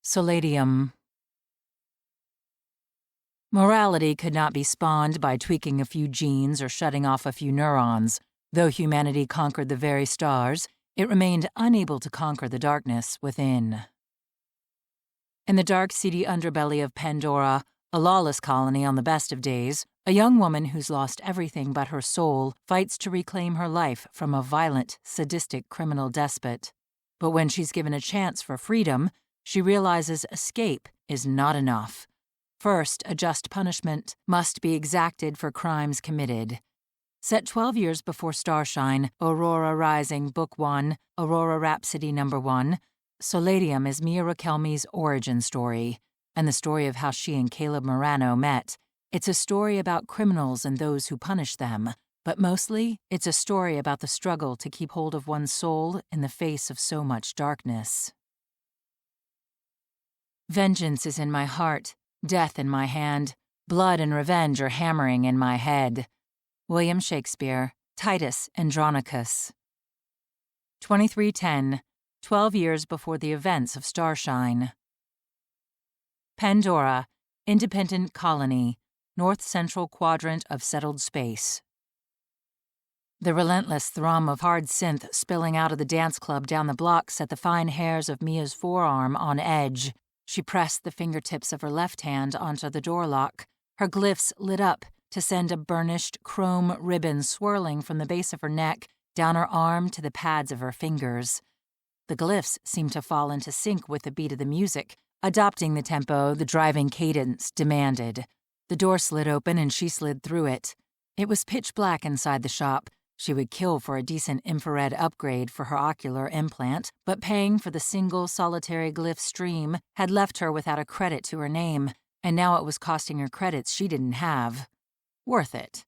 SOLATIUM. Morality could not be spawned by tweaking a few genes or shutting off a few neurons. Though humanity conquered the very stars, it remained unable to conquer the darkness within. In the dark, seedy underbelly of Pandora, a lawless colony on the best of days, a young woman who's lost everything but her soul fights to reclaim her life from a violent, sadistic criminal despot. But when she's given a chance for freedom, she realizes escape is not enough. First, a just punishment must be exacted for crimes committed. Set 12 years before STARSHINE, Aurora Rising Book One, Aurora Rhapsody No. 1, SOLATIUM is Mia Requelme's origin story, and the story of how she and Caleb Marano met. It's a story about criminals and those who punish them, but mostly it's a story about the struggle to keep hold of one's soul in the face of so much darkness. Vengeance is in my heart, death in my hand, blood and revenge are hammering in my head. William Shakespeare, Titus Andronicus. 2310, 12 years before the events of STARSHINE. Pandora, independent colony, north-central quadrant of settled space. The relentless thrum of hard synth spilling out of the dance club down the block set the fine hairs of Mia's forearm on edge. She pressed the fingertips of her left hand onto the door lock. Her glyphs lit up to send a burnished chrome ribbon swirling from the base of her neck down her arm to the pads of her fingers. The glyphs seemed to fall into sync with the beat of the music, adopting the tempo the driving cadence demanded. The door slid open and she slid through it. It was pitch black inside the shop. She would kill for a decent infrared upgrade for her ocular implant, but paying for the single solitary glyph stream had left her without a credit to her name, and now it was costing her credits she didn't have. Worth it.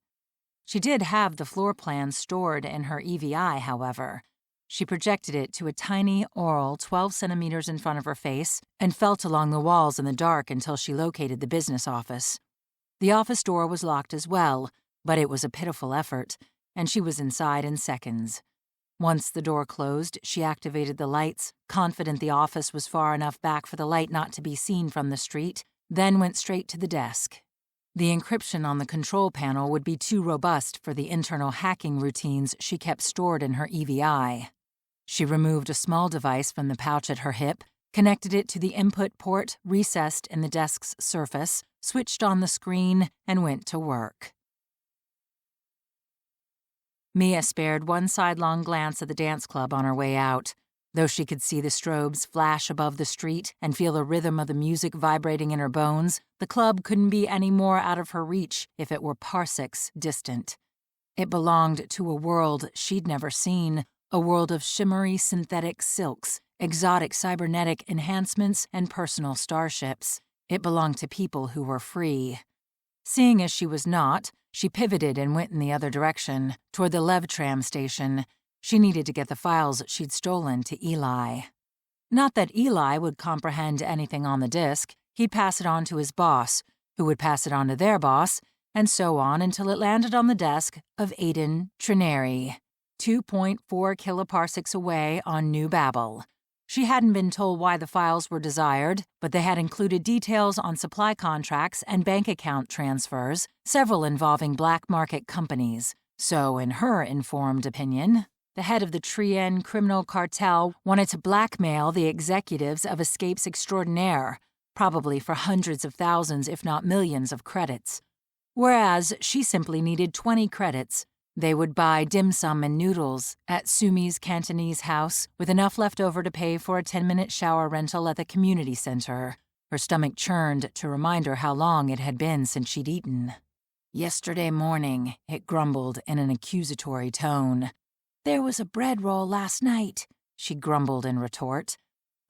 She did have the floor plan stored in her EVI, however. She projected it to a tiny oral 12 centimeters in front of her face and felt along the walls in the dark until she located the business office. The office door was locked as well, but it was a pitiful effort, and she was inside in seconds. Once the door closed, she activated the lights, confident the office was far enough back for the light not to be seen from the street, then went straight to the desk. The encryption on the control panel would be too robust for the internal hacking routines she kept stored in her EVI. She removed a small device from the pouch at her hip, connected it to the input port recessed in the desk's surface, switched on the screen, and went to work. Mia spared one sidelong glance at the dance club on her way out. Though she could see the strobes flash above the street and feel the rhythm of the music vibrating in her bones, the club couldn't be any more out of her reach if it were parsecs distant. It belonged to a world she'd never seen, a world of shimmery synthetic silks, exotic cybernetic enhancements, and personal starships. It belonged to people who were free. Seeing as she was not, she pivoted and went in the other direction, toward the Levtram station. She needed to get the files she'd stolen to Eli. Not that Eli would comprehend anything on the disk. He'd pass it on to his boss, who would pass it on to their boss, and so on until it landed on the desk of Aiden Trineri, 2.4 kiloparsecs away on New Babel. She hadn't been told why the files were desired, but they had included details on supply contracts and bank account transfers, several involving black market companies. So, in her informed opinion, the head of the Trien criminal cartel wanted to blackmail the executives of Escapes Extraordinaire, probably for hundreds of thousands if not millions of credits. Whereas she simply needed 20 credits. They would buy dim sum and noodles at Sumi's Cantonese house with enough left over to pay for a 10-minute shower rental at the community center. Her stomach churned to remind her how long it had been since she'd eaten. Yesterday morning, it grumbled in an accusatory tone. There was a bread roll last night, she grumbled in retort.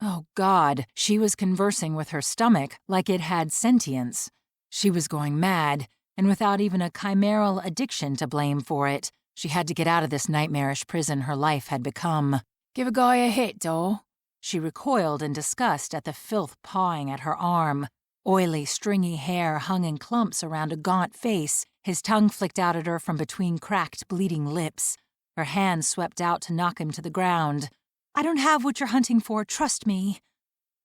Oh God, she was conversing with her stomach like it had sentience. She was going mad, and without even a chimeral addiction to blame for it, she had to get out of this nightmarish prison her life had become. Give a guy a hit, doll. She recoiled in disgust at the filth pawing at her arm. Oily, stringy hair hung in clumps around a gaunt face. His tongue flicked out at her from between cracked, bleeding lips. Her hand swept out to knock him to the ground. I don't have what you're hunting for, trust me.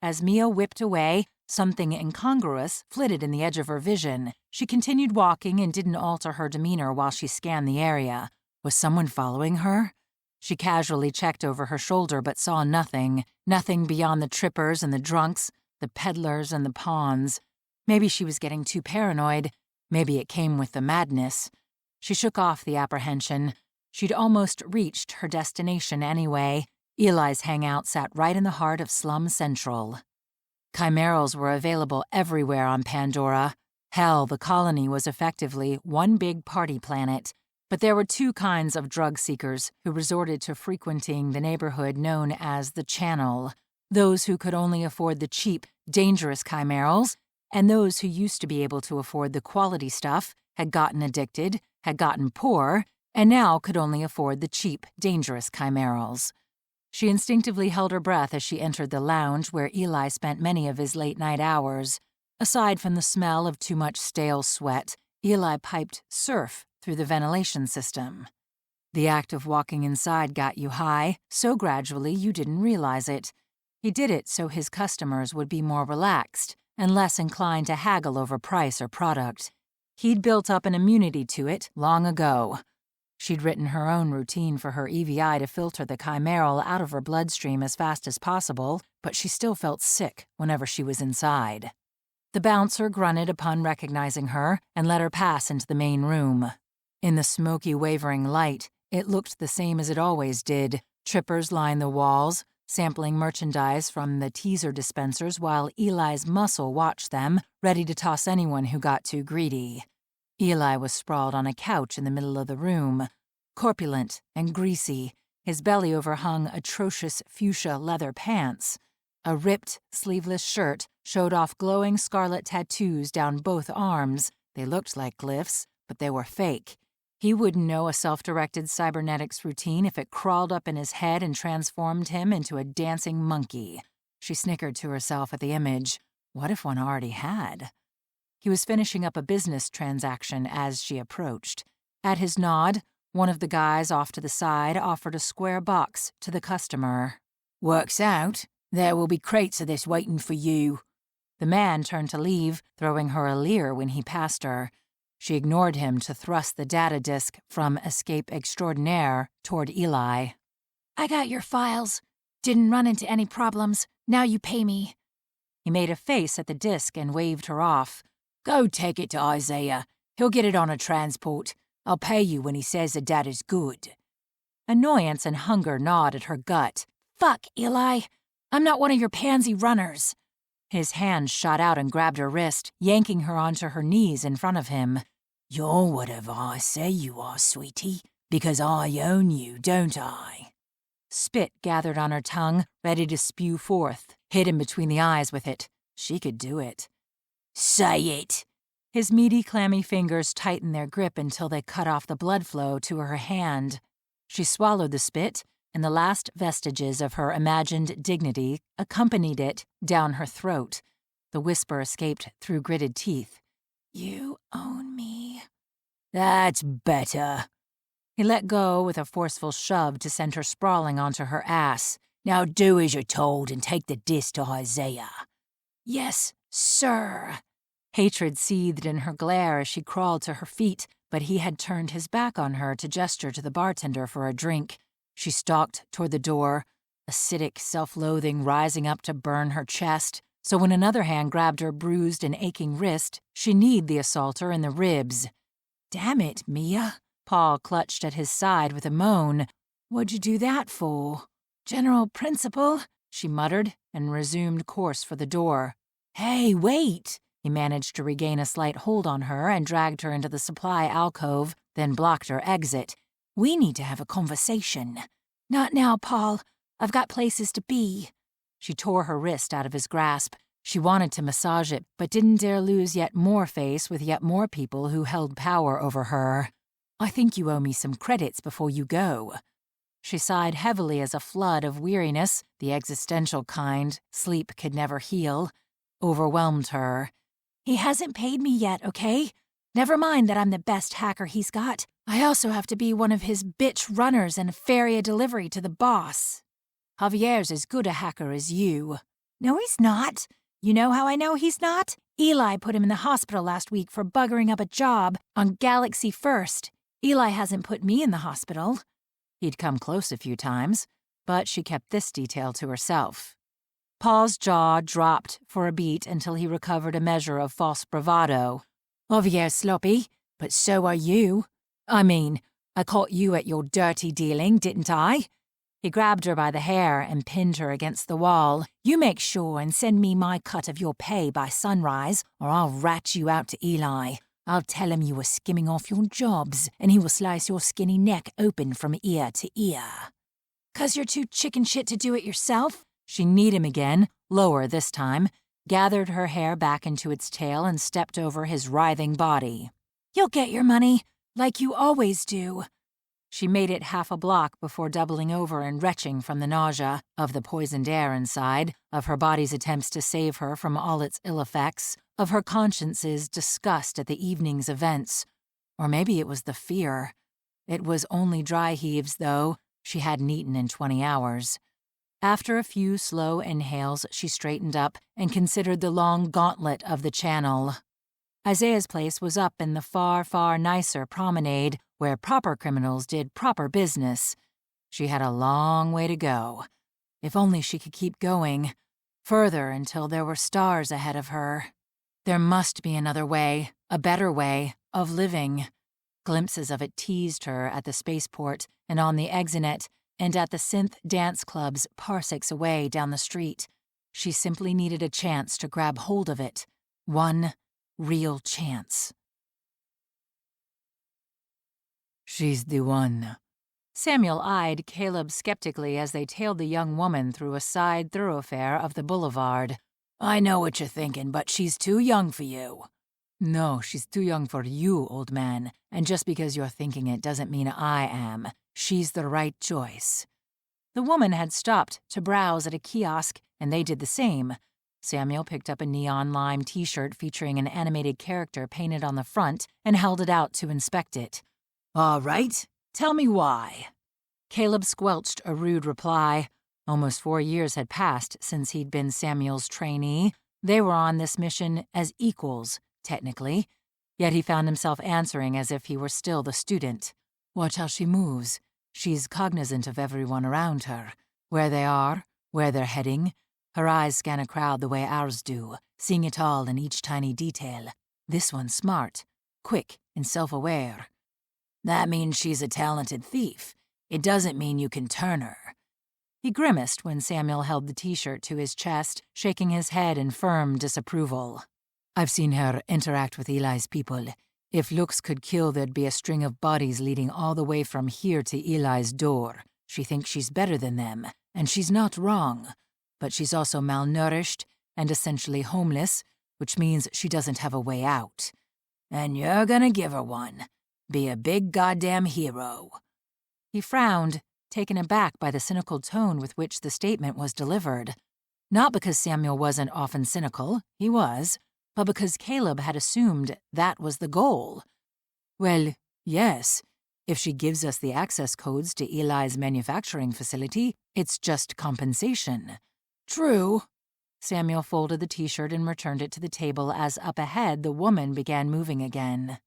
as Mia whipped away, something incongruous flitted in the edge of her vision. She continued walking and didn't alter her demeanor while she scanned the area. Was someone following her? She casually checked over her shoulder but saw nothing. Nothing beyond the trippers and the drunks, the peddlers and the pawns. Maybe she was getting too paranoid. Maybe it came with the madness. She shook off the apprehension. She'd almost reached her destination anyway. Eli's hangout sat right in the heart of Slum Central. Chimerals were available everywhere on Pandora. Hell, the colony was effectively one big party planet. But there were two kinds of drug seekers who resorted to frequenting the neighborhood known as the Channel. Those who could only afford the cheap, dangerous chimerals, and those who used to be able to afford the quality stuff, had gotten addicted, had gotten poor, and now could only afford the cheap, dangerous chimerals. She instinctively held her breath as she entered the lounge where Eli spent many of his late-night hours. Aside from the smell of too much stale sweat, Eli piped surf through the ventilation system. The act of walking inside got you high, so gradually you didn't realize it. He did it so his customers would be more relaxed and less inclined to haggle over price or product. He'd built up an immunity to it long ago. She'd written her own routine for her EVI to filter the chimeral out of her bloodstream as fast as possible, but she still felt sick whenever she was inside. The bouncer grunted upon recognizing her and let her pass into the main room. In the smoky, wavering light, it looked the same as it always did. Trippers lined the walls, sampling merchandise from the teaser dispensers while Eli's muscle watched them, ready to toss anyone who got too greedy. Eli was sprawled on a couch in the middle of the room. Corpulent and greasy, his belly overhung atrocious fuchsia leather pants. A ripped, sleeveless shirt showed off glowing scarlet tattoos down both arms. They looked like glyphs, but they were fake. He wouldn't know a self-directed cybernetics routine if it crawled up in his head and transformed him into a dancing monkey. She snickered to herself at the image. What if one already had? He was finishing up a business transaction as she approached. At his nod, one of the guys off to the side offered a square box to the customer. "Works out. There will be crates of this waiting for you." The man turned to leave, throwing her a leer when he passed her. She ignored him to thrust the data disk from Escape Extraordinaire toward Eli. "I got your files. Didn't run into any problems. Now you pay me." He made a face at the disk and waved her off. "Go take it to Isaiah. He'll get it on a transport. I'll pay you when he says the data's good." Annoyance and hunger gnawed at her gut. "Fuck, Eli. I'm not one of your pansy runners." His hand shot out and grabbed her wrist, yanking her onto her knees in front of him. "You're whatever I say you are, sweetie, because I own you, don't I?" Spit gathered on her tongue, ready to spew forth. Hit him between the eyes with it. She could do it. "Say it." His meaty, clammy fingers tightened their grip until they cut off the blood flow to her hand. She swallowed the spit, and the last vestiges of her imagined dignity accompanied it down her throat. The whisper escaped through gritted teeth. "You own me." "That's better." He let go with a forceful shove to send her sprawling onto her ass. "Now do as you're told and take the disc to Isaiah." "Yes, sir." Hatred seethed in her glare as she crawled to her feet, but he had turned his back on her to gesture to the bartender for a drink. She stalked toward the door, acidic self-loathing rising up to burn her chest, so when another hand grabbed her bruised and aching wrist, she kneed the assaulter in the ribs. "Damn it, Mia." Paul clutched at his side with a moan. "What'd you do that for?" "General principle," she muttered, and resumed course for the door. "Hey, wait!" He managed to regain a slight hold on her and dragged her into the supply alcove, then blocked her exit. "We need to have a conversation." "Not now, Paul. I've got places to be." She tore her wrist out of his grasp. She wanted to massage it, but didn't dare lose yet more face with yet more people who held power over her. "I think you owe me some credits before you go." She sighed heavily as a flood of weariness, the existential kind sleep could never heal, overwhelmed her. "He hasn't paid me yet, okay? Never mind that I'm the best hacker he's got. I also have to be one of his bitch runners and ferry a delivery to the boss. Javier's as good a hacker as you." No, he's not. You know how I know he's not? Eli put him in the hospital last week for buggering up a job on Galaxy First. Eli hasn't put me in the hospital. He'd come close a few times, but she kept this detail to herself. Paul's jaw dropped for a beat until he recovered a measure of false bravado. You're sloppy, but so are you. I mean, I caught you at your dirty dealing, didn't I? He grabbed her by the hair and pinned her against the wall. You make sure and send me my cut of your pay by sunrise, or I'll rat you out to Eli. I'll tell him you were skimming off your jobs, and he will slice your skinny neck open from ear to ear. 'Cause you're too chicken shit to do it yourself? She kneed him again, lower this time, gathered her hair back into its tail and stepped over his writhing body. You'll get your money, like you always do. She made it half a block before doubling over and retching from the nausea of the poisoned air inside, of her body's attempts to save her from all its ill effects, of her conscience's disgust at the evening's events. Or maybe it was the fear. It was only dry heaves, though. She hadn't eaten in 20 hours. After a few slow inhales, she straightened up and considered the long gauntlet of the channel. Isaiah's place was up in the far, far nicer promenade where proper criminals did proper business. She had a long way to go. If only she could keep going, further until there were stars ahead of her. There must be another way, a better way, of living. Glimpses of it teased her at the spaceport and on the Exonet and at the synth dance clubs parsecs away down the street. She simply needed a chance to grab hold of it. One real chance. She's the one. Samuel eyed Caleb skeptically as they tailed the young woman through a side thoroughfare of the boulevard. I know what you're thinking, but she's too young for you. No, she's too young for you, old man. And just because you're thinking it doesn't mean I am. She's the right choice. The woman had stopped to browse at a kiosk, and they did the same. Samuel picked up a neon lime t-shirt featuring an animated character painted on the front and held it out to inspect it. All right, tell me why. Caleb squelched a rude reply. Almost 4 years had passed since he'd been Samuel's trainee. They were on this mission as equals, technically, yet he found himself answering as if he were still the student. Watch how she moves. She's cognizant of everyone around her, where they are, where they're heading. Her eyes scan a crowd the way ours do, seeing it all in each tiny detail. This one's smart, quick, and self-aware. That means she's a talented thief. It doesn't mean you can turn her. He grimaced when Samuel held the t-shirt to his chest, shaking his head in firm disapproval. I've seen her interact with Eli's people. If looks could kill, there'd be a string of bodies leading all the way from here to Eli's door. She thinks she's better than them, and she's not wrong. But she's also malnourished and essentially homeless, which means she doesn't have a way out. And you're gonna give her one. Be a big goddamn hero. He frowned, taken aback by the cynical tone with which the statement was delivered. Not because Samuel wasn't often cynical, he was, but because Caleb had assumed that was the goal. Well, yes, if she gives us the access codes to Eli's manufacturing facility, it's just compensation. True. Samuel folded the t-shirt and returned it to the table as up ahead the woman began moving again.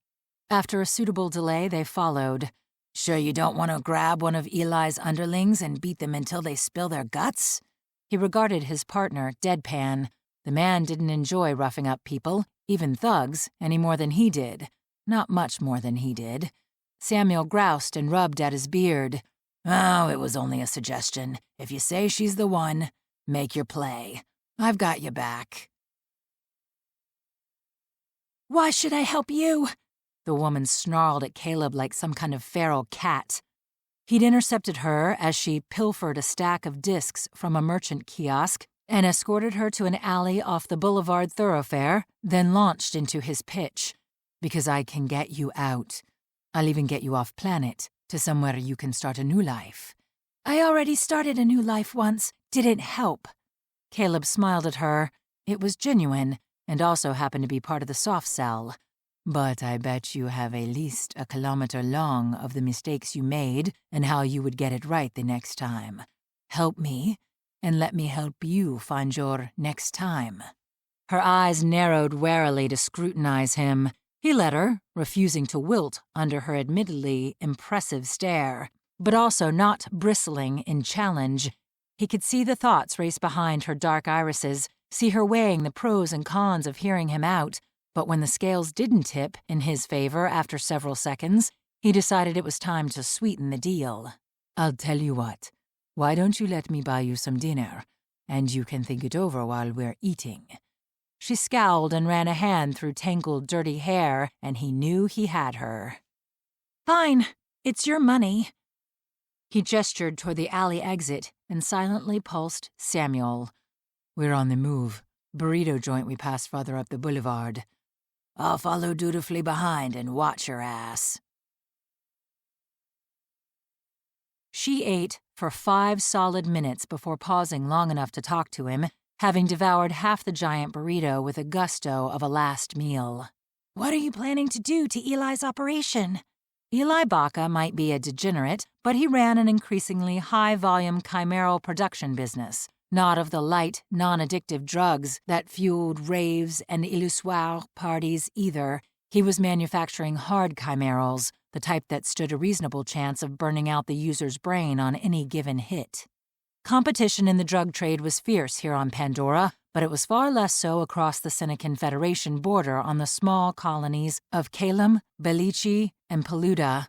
After a suitable delay, they followed. Sure you don't want to grab one of Eli's underlings and beat them until they spill their guts? He regarded his partner deadpan. The man didn't enjoy roughing up people, even thugs, any more than he did. Not much more than he did. Samuel groused and rubbed at his beard. Oh, it was only a suggestion. If you say she's the one, make your play. I've got you back. Why should I help you? The woman snarled at Caleb like some kind of feral cat. He'd intercepted her as she pilfered a stack of discs from a merchant kiosk and escorted her to an alley off the boulevard thoroughfare, then launched into his pitch. Because I can get you out. I'll even get you off planet, to somewhere you can start a new life. I already started a new life once. Didn't help. Caleb smiled at her. It was genuine, and also happened to be part of the soft sell. But I bet you have at least a kilometer long of the mistakes you made and how you would get it right the next time. Help me, and let me help you find your next time." Her eyes narrowed warily to scrutinize him. He let her, refusing to wilt under her admittedly impressive stare, but also not bristling in challenge. He could see the thoughts race behind her dark irises, see her weighing the pros and cons of hearing him out, but when the scales didn't tip in his favor after several seconds, he decided it was time to sweeten the deal. "I'll tell you what. Why don't you let me buy you some dinner, and you can think it over while we're eating?" She scowled and ran a hand through tangled, dirty hair, and he knew he had her. "Fine. It's your money." He gestured toward the alley exit and silently pulsed Samuel. "We're on the move. Burrito joint we passed farther up the boulevard." "I'll follow dutifully behind and watch your ass." She ate for 5 solid minutes before pausing long enough to talk to him, having devoured half the giant burrito with a gusto of a last meal. "What are you planning to do to Eli's operation?" Eli Baca might be a degenerate, but he ran an increasingly high-volume chimeral production business, not of the light, non-addictive drugs that fueled raves and illusoire parties either. He was manufacturing hard chimerals, the type that stood a reasonable chance of burning out the user's brain on any given hit. Competition in the drug trade was fierce here on Pandora, but it was far less so across the Senecan Federation border on the small colonies of Caleb, Belice, and Peluda.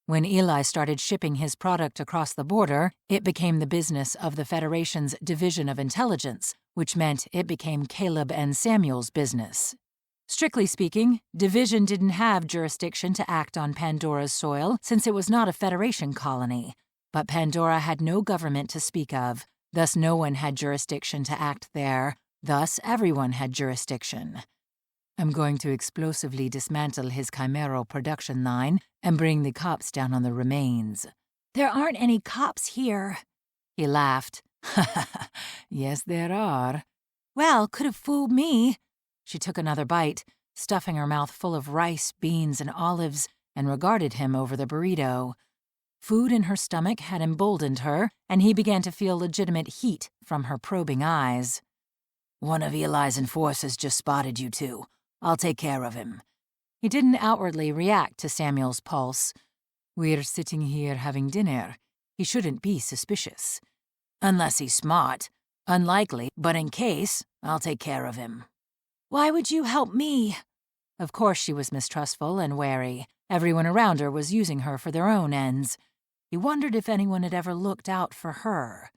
When Eli started shipping his product across the border, it became the business of the Federation's Division of Intelligence, which meant it became Caleb and Samuel's business. Strictly speaking, Division didn't have jurisdiction to act on Pandora's soil since it was not a Federation colony. But Pandora had no government to speak of, thus no one had jurisdiction to act there, thus everyone had jurisdiction. "I'm going to explosively dismantle his chimeral production line and bring the cops down on the remains." "There aren't any cops here." He laughed. "Yes, there are." "Well, could have fooled me." She took another bite, stuffing her mouth full of rice, beans, and olives, and regarded him over the burrito. Food in her stomach had emboldened her, and he began to feel legitimate heat from her probing eyes. "One of Eli's enforcers just spotted you two. I'll take care of him." He didn't outwardly react to Samuel's pulse. "We're sitting here having dinner. He shouldn't be suspicious." "Unless he's smart. Unlikely, but in case, I'll take care of him." "Why would you help me?" Of course she was mistrustful and wary. Everyone around her was using her for their own ends. He wondered if anyone had ever looked out for her.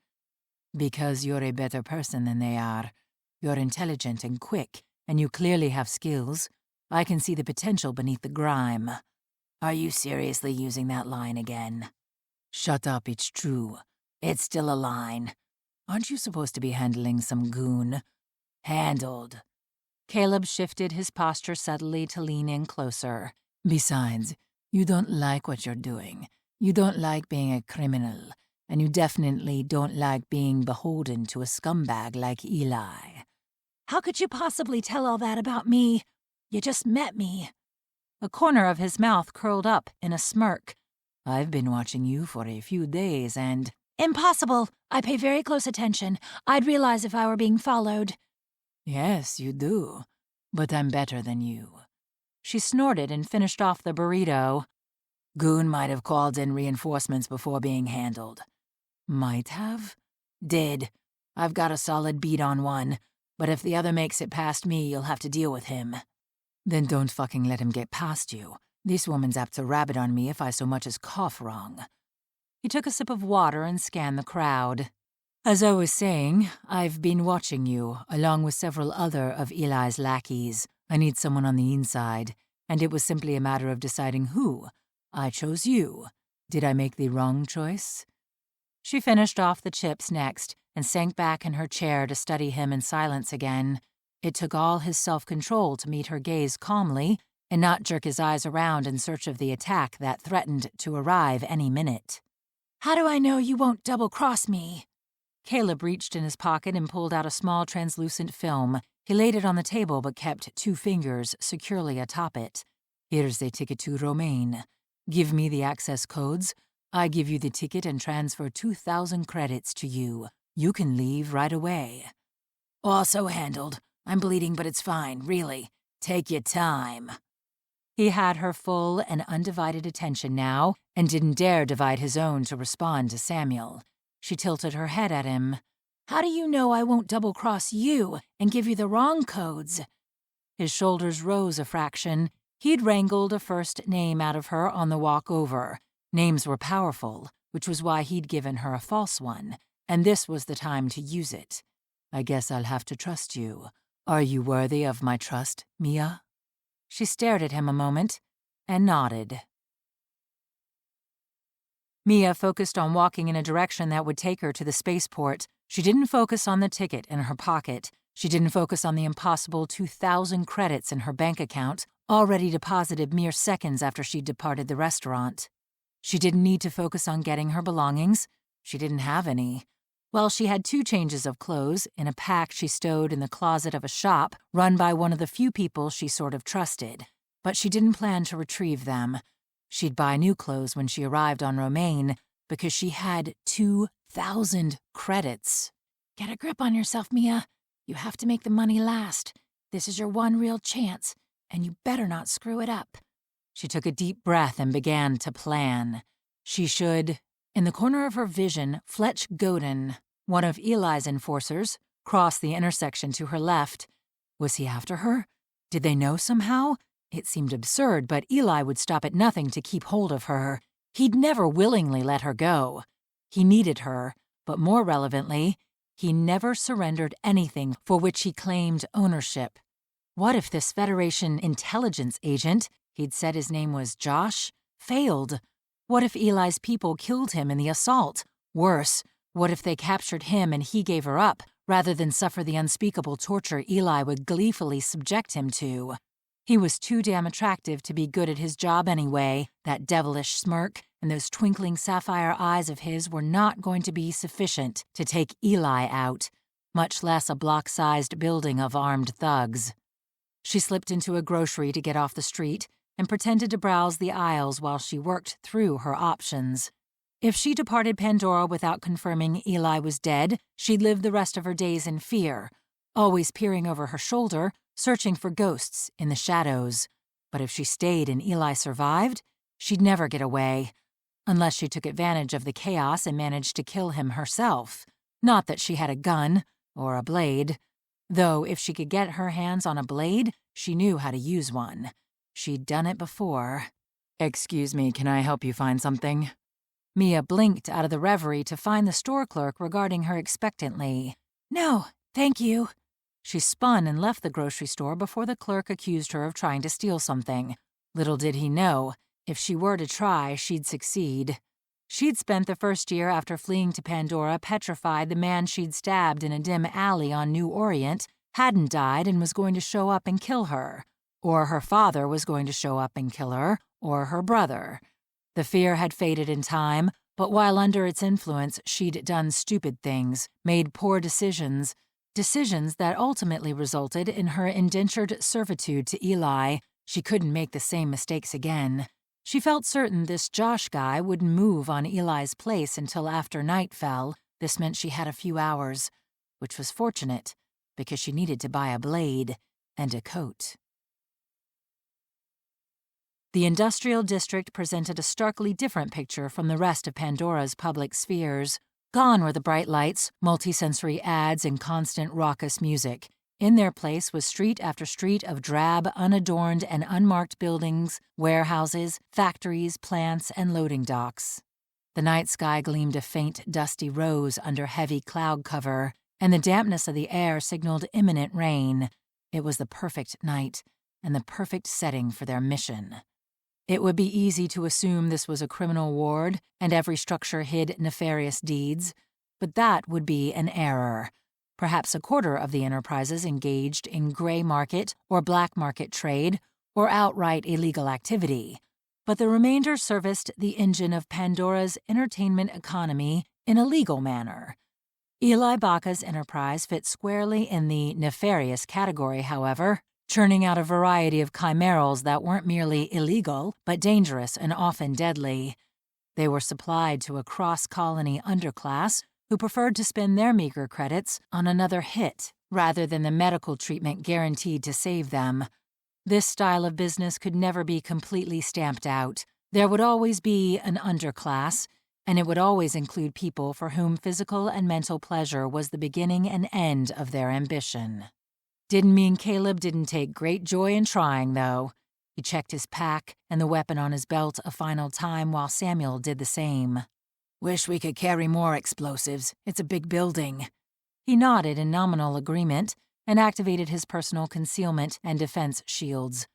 "Because you're a better person than they are. You're intelligent and quick, and you clearly have skills. I can see the potential beneath the grime." "Are you seriously using that line again?" "Shut up, it's true. It's still a line. Aren't you supposed to be handling some goon?" "Handled." Caleb shifted his posture subtly to lean in closer. "Besides, you don't like what you're doing. You don't like being a criminal, and you definitely don't like being beholden to a scumbag like Eli." "How could you possibly tell all that about me? You just met me." A corner of his mouth curled up in a smirk. "I've been watching you for a few days and—" "Impossible. I pay very close attention. I'd realize if I were being followed." "Yes, you do. But I'm better than you." She snorted and finished off the burrito. "Goon might have called in reinforcements before being handled." "Might have?" "Did. I've got a solid beat on one, but if the other makes it past me, you'll have to deal with him." "Then don't fucking let him get past you. This woman's apt to rabbit on me if I so much as cough wrong." He took a sip of water and scanned the crowd. "As I was saying, I've been watching you, along with several other of Eli's lackeys. I need someone on the inside, and it was simply a matter of deciding who. I chose you. Did I make the wrong choice?" She finished off the chips next and sank back in her chair to study him in silence again. It took all his self-control to meet her gaze calmly and not jerk his eyes around in search of the attack that threatened to arrive any minute. "How do I know you won't double-cross me?" Caleb reached in his pocket and pulled out a small translucent film. He laid it on the table but kept 2 fingers securely atop it. "Here's the ticket to Romaine. Give me the access codes. I give you the ticket and transfer 2,000 credits to you. You can leave right away." "Also handled. I'm bleeding, but it's fine, really. Take your time." He had her full and undivided attention now and didn't dare divide his own to respond to Samuel. She tilted her head at him. "How do you know I won't double-cross you and give you the wrong codes?" His shoulders rose a fraction. He'd wrangled a first name out of her on the walk over. Names were powerful, which was why he'd given her a false one, and this was the time to use it. "I guess I'll have to trust you. Are you worthy of my trust, Mia?" She stared at him a moment and nodded. Mia focused on walking in a direction that would take her to the spaceport. She didn't focus on the ticket in her pocket. She didn't focus on the impossible 2,000 credits in her bank account, already deposited mere seconds after she'd departed the restaurant. She didn't need to focus on getting her belongings. She didn't have any. Well, she had 2 changes of clothes in a pack she stowed in the closet of a shop run by one of the few people she sort of trusted, but she didn't plan to retrieve them. She'd buy new clothes when she arrived on Romaine because she had 2,000 credits. "Get a grip on yourself, Mia. You have to make the money last. This is your one real chance, and you better not screw it up." She took a deep breath and began to plan. She should... In the corner of her vision, Fletch Godin, one of Eli's enforcers, crossed the intersection to her left. Was he after her? Did they know somehow? It seemed absurd, but Eli would stop at nothing to keep hold of her. He'd never willingly let her go. He needed her, but more relevantly, he never surrendered anything for which he claimed ownership. What if this Federation intelligence agent, he'd said his name was Josh, failed? What if Eli's people killed him in the assault? Worse, what if they captured him and he gave her up, rather than suffer the unspeakable torture Eli would gleefully subject him to? He was too damn attractive to be good at his job anyway. That devilish smirk and those twinkling sapphire eyes of his were not going to be sufficient to take Eli out, much less a block-sized building of armed thugs. She slipped into a grocery to get off the street and pretended to browse the aisles while she worked through her options. If she departed Pandora without confirming Eli was dead, she'd live the rest of her days in fear, always peering over her shoulder, searching for ghosts in the shadows. But if she stayed and Eli survived, she'd never get away, unless she took advantage of the chaos and managed to kill him herself. Not that she had a gun or a blade, though if she could get her hands on a blade, she knew how to use one. She'd done it before. "Excuse me, can I help you find something?" Mia blinked out of the reverie to find the store clerk regarding her expectantly. "No, thank you." She spun and left the grocery store before the clerk accused her of trying to steal something. Little did he know, if she were to try, she'd succeed. She'd spent the first year after fleeing to Pandora petrified the man she'd stabbed in a dim alley on New Orient hadn't died and was going to show up and kill her. Or her father was going to show up and kill her, or her brother. The fear had faded in time, but while under its influence, she'd done stupid things, made poor decisions that ultimately resulted in her indentured servitude to Eli. She couldn't make the same mistakes again. She felt certain this Josh guy wouldn't move on Eli's place until after night fell. This meant she had a few hours, which was fortunate, because she needed to buy a blade and a coat. The industrial district presented a starkly different picture from the rest of Pandora's public spheres. Gone were the bright lights, multisensory ads, and constant raucous music. In their place was street after street of drab, unadorned, and unmarked buildings, warehouses, factories, plants, and loading docks. The night sky gleamed a faint, dusty rose under heavy cloud cover, and the dampness of the air signaled imminent rain. It was the perfect night, and the perfect setting for their mission. It would be easy to assume this was a criminal ward and every structure hid nefarious deeds, but that would be an error. Perhaps a quarter of the enterprises engaged in gray market or black market trade or outright illegal activity, but the remainder serviced the engine of Pandora's entertainment economy in a legal manner. Eli Baca's enterprise fit squarely in the nefarious category, however, churning out a variety of chimerals that weren't merely illegal, but dangerous and often deadly. They were supplied to a cross-colony underclass who preferred to spend their meager credits on another hit rather than the medical treatment guaranteed to save them. This style of business could never be completely stamped out. There would always be an underclass, and it would always include people for whom physical and mental pleasure was the beginning and end of their ambition. Didn't mean Caleb didn't take great joy in trying, though. He checked his pack and the weapon on his belt a final time while Samuel did the same. "Wish we could carry more explosives. It's a big building." He nodded in nominal agreement and activated his personal concealment and defense shields.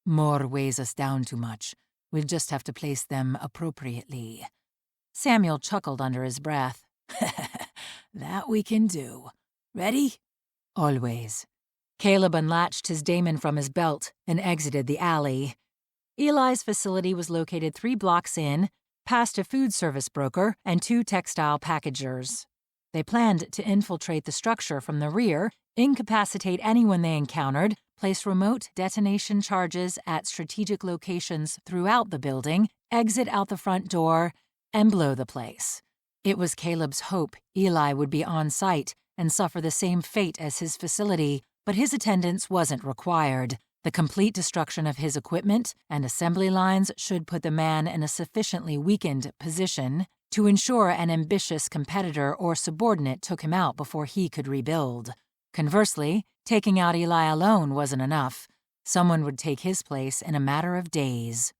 "More weighs us down too much. We'll just have to place them appropriately." Samuel chuckled under his breath. "That we can do. Ready?" "Always." Caleb unlatched his daemon from his belt and exited the alley. Eli's facility was located 3 blocks in, past a food service broker and 2 textile packagers. They planned to infiltrate the structure from the rear, incapacitate anyone they encountered, place remote detonation charges at strategic locations throughout the building, exit out the front door, and blow the place. It was Caleb's hope Eli would be on site and suffer the same fate as his facility, but his attendance wasn't required. The complete destruction of his equipment and assembly lines should put the man in a sufficiently weakened position to ensure an ambitious competitor or subordinate took him out before he could rebuild. Conversely, taking out Eli alone wasn't enough. Someone would take his place in a matter of days.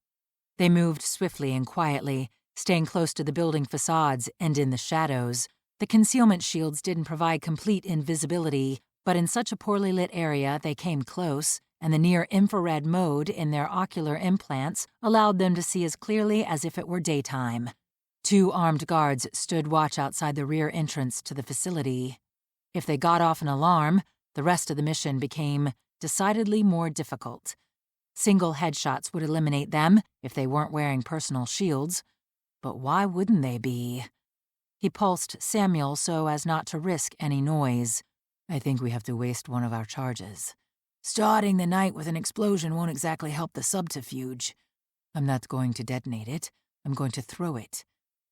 They moved swiftly and quietly, staying close to the building facades and in the shadows. The concealment shields didn't provide complete invisibility, but in such a poorly lit area they came close, and the near-infrared mode in their ocular implants allowed them to see as clearly as if it were daytime. 2 armed guards stood watch outside the rear entrance to the facility. If they got off an alarm, the rest of the mission became decidedly more difficult. Single headshots would eliminate them if they weren't wearing personal shields. But why wouldn't they be? He pulsed Samuel so as not to risk any noise. "I think we have to waste one of our charges. Starting the night with an explosion won't exactly help the subterfuge." "I'm not going to detonate it. I'm going to throw it."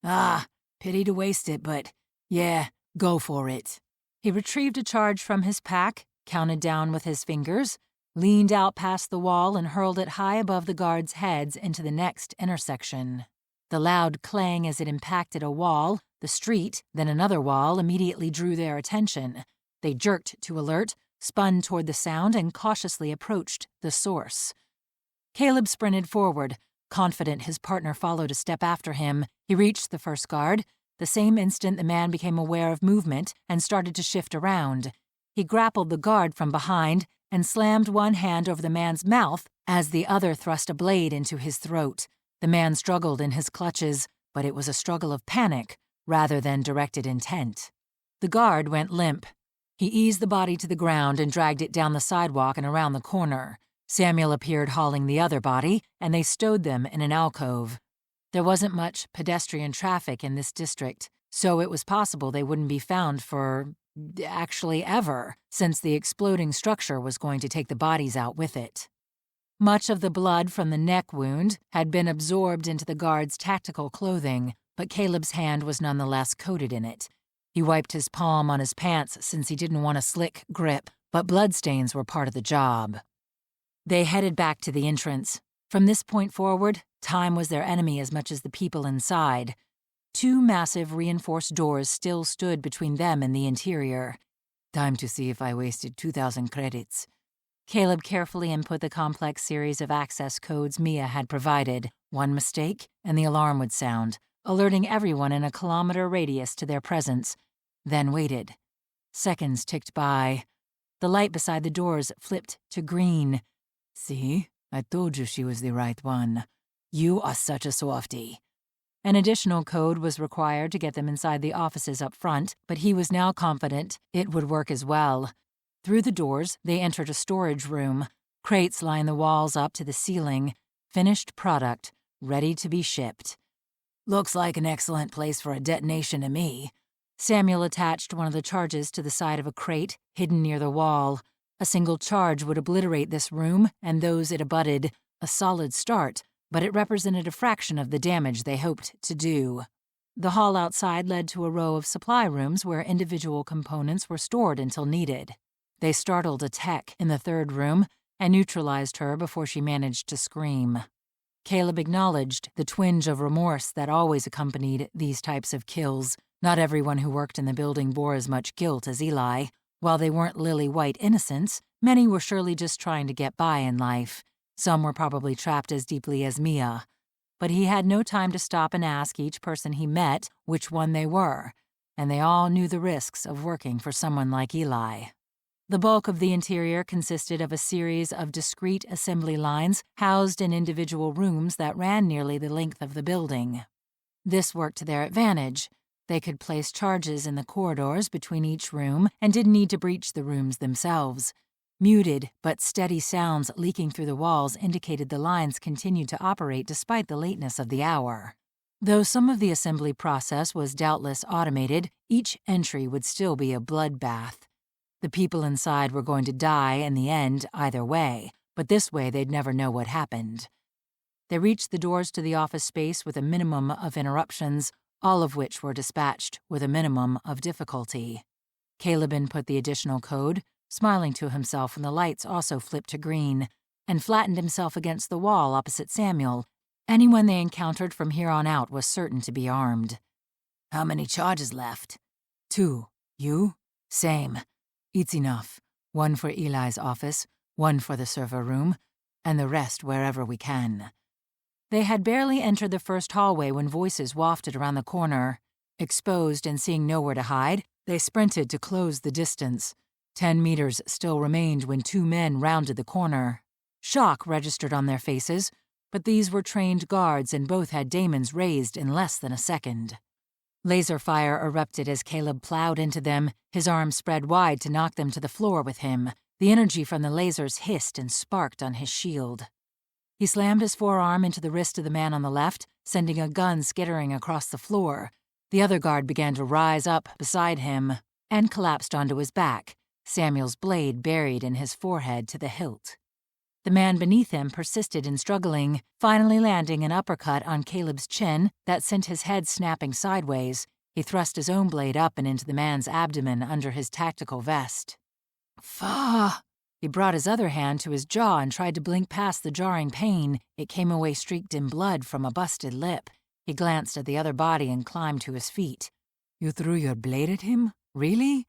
"Ah, pity to waste it, but yeah, go for it." He retrieved a charge from his pack, counted down with his fingers, leaned out past the wall and hurled it high above the guards' heads into the next intersection. The loud clang as it impacted a wall, the street, then another wall immediately drew their attention. They jerked to alert, spun toward the sound, and cautiously approached the source. Caleb sprinted forward, confident his partner followed a step after him. He reached the first guard. The same instant the man became aware of movement and started to shift around. He grappled the guard from behind and slammed one hand over the man's mouth as the other thrust a blade into his throat. The man struggled in his clutches, but it was a struggle of panic rather than directed intent. The guard went limp. He eased the body to the ground and dragged it down the sidewalk and around the corner. Samuel appeared hauling the other body, and they stowed them in an alcove. There wasn't much pedestrian traffic in this district, so it was possible they wouldn't be found for, actually ever, since the exploding structure was going to take the bodies out with it. Much of the blood from the neck wound had been absorbed into the guard's tactical clothing, but Caleb's hand was nonetheless coated in it. He wiped his palm on his pants since he didn't want a slick grip, but bloodstains were part of the job. They headed back to the entrance. From this point forward, time was their enemy as much as the people inside. 2 massive reinforced doors still stood between them and the interior. "Time to see if I wasted 2,000 credits. Caleb carefully input the complex series of access codes Mia had provided. One mistake, and the alarm would sound, alerting everyone in a kilometer radius to their presence, then waited. Seconds ticked by. The light beside the doors flipped to green. "See? I told you she was the right one. You are such a softie." An additional code was required to get them inside the offices up front, but he was now confident it would work as well. Through the doors, they entered a storage room. Crates lined the walls up to the ceiling. Finished product, ready to be shipped. "Looks like an excellent place for a detonation to me." Samuel attached one of the charges to the side of a crate hidden near the wall. A single charge would obliterate this room and those it abutted. A solid start, but it represented a fraction of the damage they hoped to do. The hall outside led to a row of supply rooms where individual components were stored until needed. They startled a tech in the third room and neutralized her before she managed to scream. Caleb acknowledged the twinge of remorse that always accompanied these types of kills. Not everyone who worked in the building bore as much guilt as Eli. While they weren't lily-white innocents, many were surely just trying to get by in life. Some were probably trapped as deeply as Mia. But he had no time to stop and ask each person he met which one they were, and they all knew the risks of working for someone like Eli. The bulk of the interior consisted of a series of discrete assembly lines housed in individual rooms that ran nearly the length of the building. This worked to their advantage. They could place charges in the corridors between each room and didn't need to breach the rooms themselves. Muted but steady sounds leaking through the walls indicated the lines continued to operate despite the lateness of the hour. Though some of the assembly process was doubtless automated, each entry would still be a bloodbath. The people inside were going to die in the end either way, but this way they'd never know what happened. They reached the doors to the office space with a minimum of interruptions, all of which were dispatched with a minimum of difficulty. Caleb input the additional code, smiling to himself when the lights also flipped to green, and flattened himself against the wall opposite Samuel. Anyone they encountered from here on out was certain to be armed. "How many charges left?" "2. You?" "Same. It's enough. 1 for Eli's office, 1 for the server room, and the rest wherever we can." They had barely entered the first hallway when voices wafted around the corner. Exposed and seeing nowhere to hide, they sprinted to close the distance. 10 meters still remained when 2 men rounded the corner. Shock registered on their faces, but these were trained guards and both had daemons raised in less than a second. Laser fire erupted as Caleb plowed into them, his arms spread wide to knock them to the floor with him. The energy from the lasers hissed and sparked on his shield. He slammed his forearm into the wrist of the man on the left, sending a gun skittering across the floor. The other guard began to rise up beside him and collapsed onto his back, Samuel's blade buried in his forehead to the hilt. The man beneath him persisted in struggling, finally landing an uppercut on Caleb's chin that sent his head snapping sideways. He thrust his own blade up and into the man's abdomen under his tactical vest. "Fuh!" He brought his other hand to his jaw and tried to blink past the jarring pain. It came away streaked in blood from a busted lip. He glanced at the other body and climbed to his feet. "You threw your blade at him? Really?"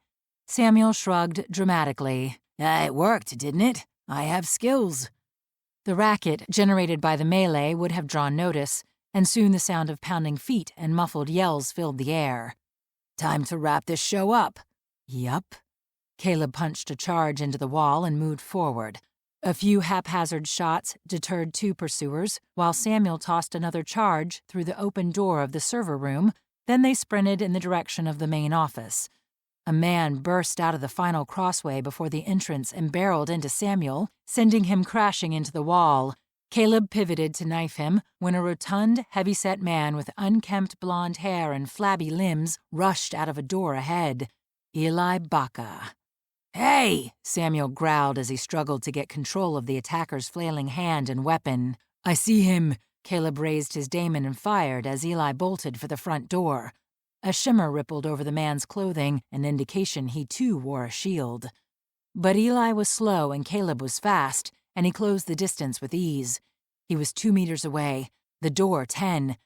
Samuel shrugged dramatically. "It worked, didn't it? I have skills." The racket generated by the melee would have drawn notice, and soon the sound of pounding feet and muffled yells filled the air. "Time to wrap this show up." "Yup." Caleb punched a charge into the wall and moved forward. A few haphazard shots deterred 2 pursuers, while Samuel tossed another charge through the open door of the server room. Then they sprinted in the direction of the main office. A man burst out of the final crossway before the entrance and barreled into Samuel, sending him crashing into the wall. Caleb pivoted to knife him when a rotund, heavy-set man with unkempt blonde hair and flabby limbs rushed out of a door ahead. Eli Baca. "Hey!" Samuel growled as he struggled to get control of the attacker's flailing hand and weapon. "I see him." Caleb raised his daemon and fired as Eli bolted for the front door. A shimmer rippled over the man's clothing, an indication he too wore a shield. But Eli was slow and Caleb was fast, and he closed the distance with ease. He was 2 meters away, the door 10,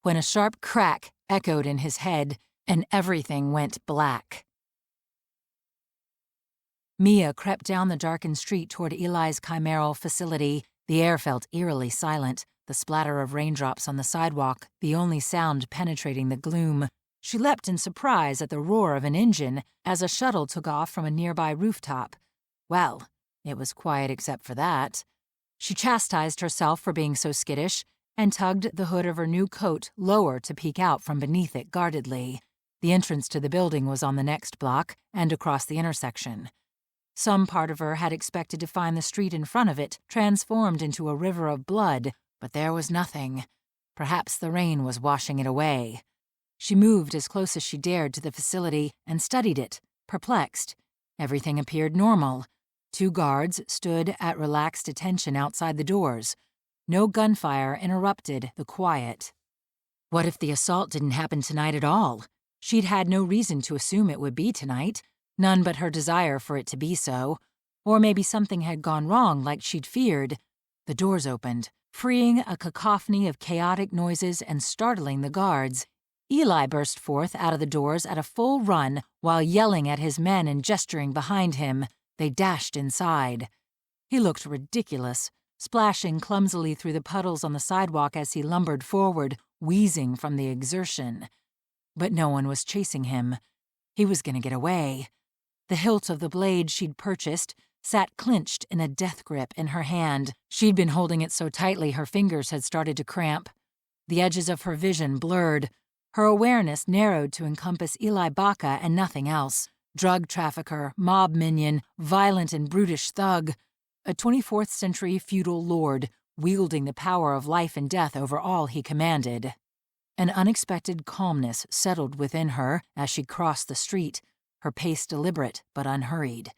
when a sharp crack echoed in his head, and everything went black. Mia crept down the darkened street toward Eli's chimeral facility. The air felt eerily silent, the splatter of raindrops on the sidewalk, the only sound penetrating the gloom. She leapt in surprise at the roar of an engine as a shuttle took off from a nearby rooftop. Well, it was quiet except for that. She chastised herself for being so skittish and tugged the hood of her new coat lower to peek out from beneath it guardedly. The entrance to the building was on the next block and across the intersection. Some part of her had expected to find the street in front of it transformed into a river of blood, but there was nothing. Perhaps the rain was washing it away. She moved as close as she dared to the facility and studied it, perplexed. Everything appeared normal. 2 guards stood at relaxed attention outside the doors. No gunfire interrupted the quiet. What if the assault didn't happen tonight at all? She'd had no reason to assume it would be tonight, none but her desire for it to be so. Or maybe something had gone wrong like she'd feared. The doors opened, freeing a cacophony of chaotic noises and startling the guards. Eli burst forth out of the doors at a full run while yelling at his men and gesturing behind him. They dashed inside. He looked ridiculous, splashing clumsily through the puddles on the sidewalk as he lumbered forward, wheezing from the exertion. But no one was chasing him. He was going to get away. The hilt of the blade she'd purchased sat clenched in a death grip in her hand. She'd been holding it so tightly her fingers had started to cramp. The edges of her vision blurred. Her awareness narrowed to encompass Eli Baca and nothing else. Drug trafficker, mob minion, violent and brutish thug. A 24th century feudal lord, wielding the power of life and death over all he commanded. An unexpected calmness settled within her as she crossed the street, her pace deliberate but unhurried.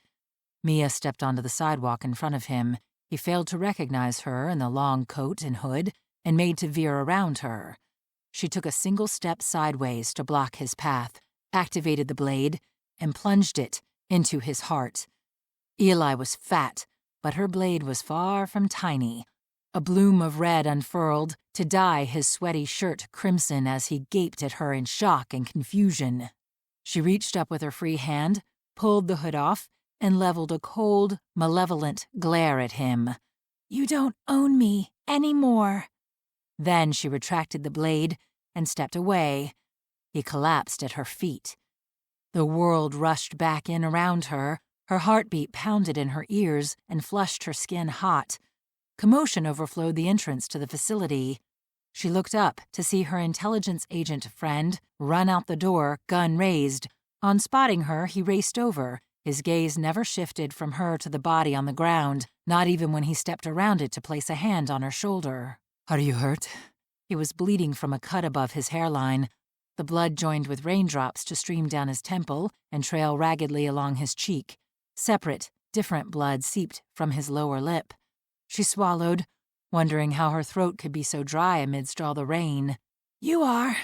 Mia stepped onto the sidewalk in front of him. He failed to recognize her in the long coat and hood and made to veer around her. She took a single step sideways to block his path, activated the blade, and plunged it into his heart. Eli was fat, but her blade was far from tiny. A bloom of red unfurled to dye his sweaty shirt crimson as he gaped at her in shock and confusion. She reached up with her free hand, pulled the hood off, and leveled a cold, malevolent glare at him. "You don't own me anymore." Then she retracted the blade and stepped away. He collapsed at her feet. The world rushed back in around her. Her heartbeat pounded in her ears and flushed her skin hot. Commotion overflowed the entrance to the facility. She looked up to see her intelligence agent friend run out the door, gun raised. On spotting her, he raced over. His gaze never shifted from her to the body on the ground, not even when he stepped around it to place a hand on her shoulder. "Are you hurt?" He was bleeding from a cut above his hairline. The blood joined with raindrops to stream down his temple and trail raggedly along his cheek. Separate, different blood seeped from his lower lip. She swallowed, wondering how her throat could be so dry amidst all the rain. "You are."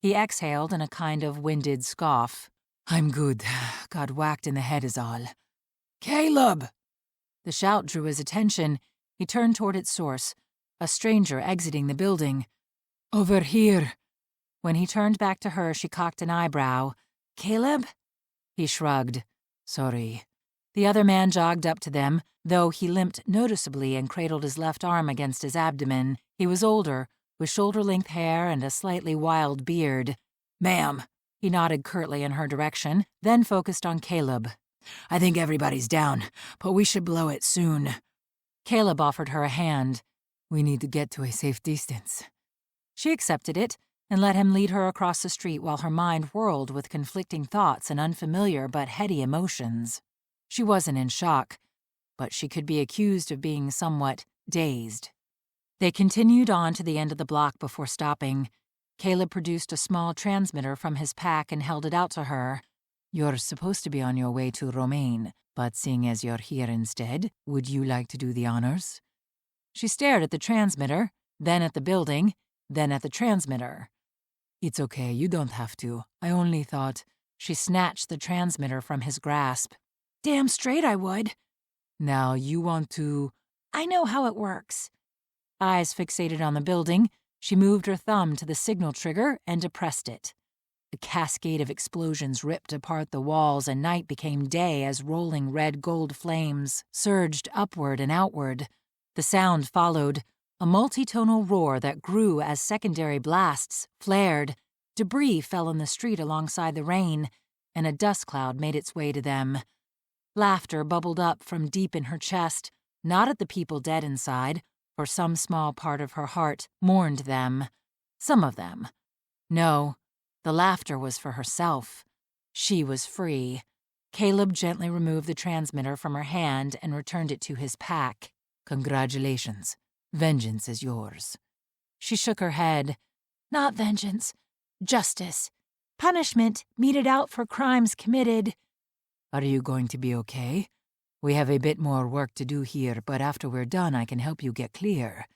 He exhaled in a kind of winded scoff. "I'm good. Got whacked in the head is all." "Caleb!" The shout drew his attention. He turned toward its source, a stranger exiting the building. "Over here." When he turned back to her, she cocked an eyebrow. "Caleb?" He shrugged. "Sorry." The other man jogged up to them, though he limped noticeably and cradled his left arm against his abdomen. He was older, with shoulder-length hair and a slightly wild beard. "Ma'am," he nodded curtly in her direction, then focused on Caleb. "I think everybody's down, but we should blow it soon." Caleb offered her a hand. "We need to get to a safe distance." She accepted it and let him lead her across the street while her mind whirled with conflicting thoughts and unfamiliar but heady emotions. She wasn't in shock, but she could be accused of being somewhat dazed. They continued on to the end of the block before stopping. Caleb produced a small transmitter from his pack and held it out to her. "You're supposed to be on your way to Romaine, but seeing as you're here instead, would you like to do the honors?" She stared at the transmitter, then at the building, then at the transmitter. "It's okay, you don't have to. I only thought—" She snatched the transmitter from his grasp. "Damn straight I would." "Now you want to—" "I know how it works." Eyes fixated on the building, she moved her thumb to the signal trigger and depressed it. A cascade of explosions ripped apart the walls and night became day as rolling red-gold flames surged upward and outward. The sound followed, a multitonal roar that grew as secondary blasts flared. Debris fell in the street alongside the rain, and a dust cloud made its way to them. Laughter bubbled up from deep in her chest, not at the people dead inside, for some small part of her heart mourned them. Some of them. No, the laughter was for herself. She was free. Caleb gently removed the transmitter from her hand and returned it to his pack. "Congratulations. Vengeance is yours." She shook her head. "Not vengeance. Justice. Punishment meted out for crimes committed." "Are you going to be okay? We have a bit more work to do here, but after we're done I can help you get clear."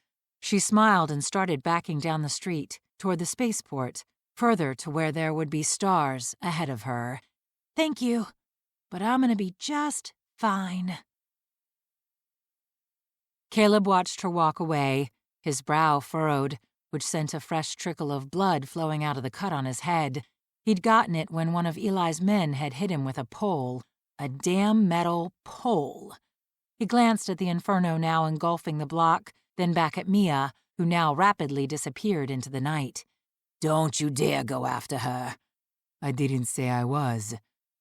She smiled and started backing down the street. toward the spaceport, further to where there would be stars ahead of her. "Thank you, but I'm gonna be just fine." Caleb watched her walk away, his brow furrowed, which sent a fresh trickle of blood flowing out of the cut on his head. He'd gotten it when one of Eli's men had hit him with a pole. A damn metal pole. He glanced at the inferno now engulfing the block, then back at Mia, who now rapidly disappeared into the night. "Don't you dare go after her." "I didn't say I was."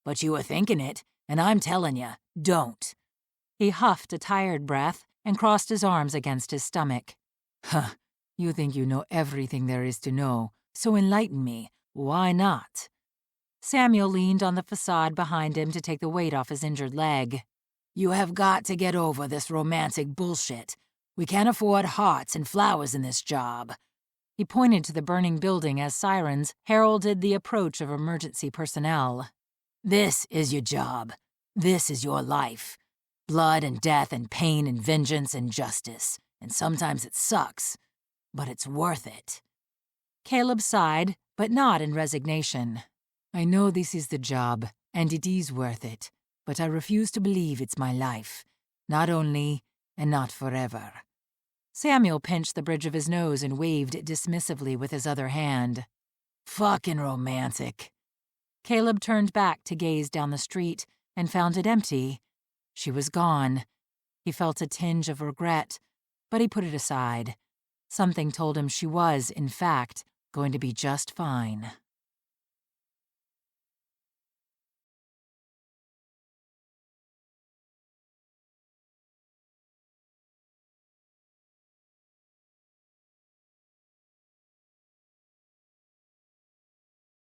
"But you were thinking it, and I'm telling you, don't." He huffed a tired breath and crossed his arms against his stomach. "Huh, you think you know everything there is to know, so enlighten me. Why not?" Samuel leaned on the facade behind him to take the weight off his injured leg. "You have got to get over this romantic bullshit. We can't afford hearts and flowers in this job." He pointed to the burning building as sirens heralded the approach of emergency personnel. "This is your job. This is your life. Blood and death and pain and vengeance and justice. And sometimes it sucks, but it's worth it." Caleb sighed, but not in resignation. "I know this is the job, and it is worth it, but I refuse to believe it's my life. Not only, and not forever." Samuel pinched the bridge of his nose and waved dismissively with his other hand. "Fucking romantic." Caleb turned back to gaze down the street and found it empty. She was gone. He felt a tinge of regret, but he put it aside. Something told him she was, in fact, going to be just fine.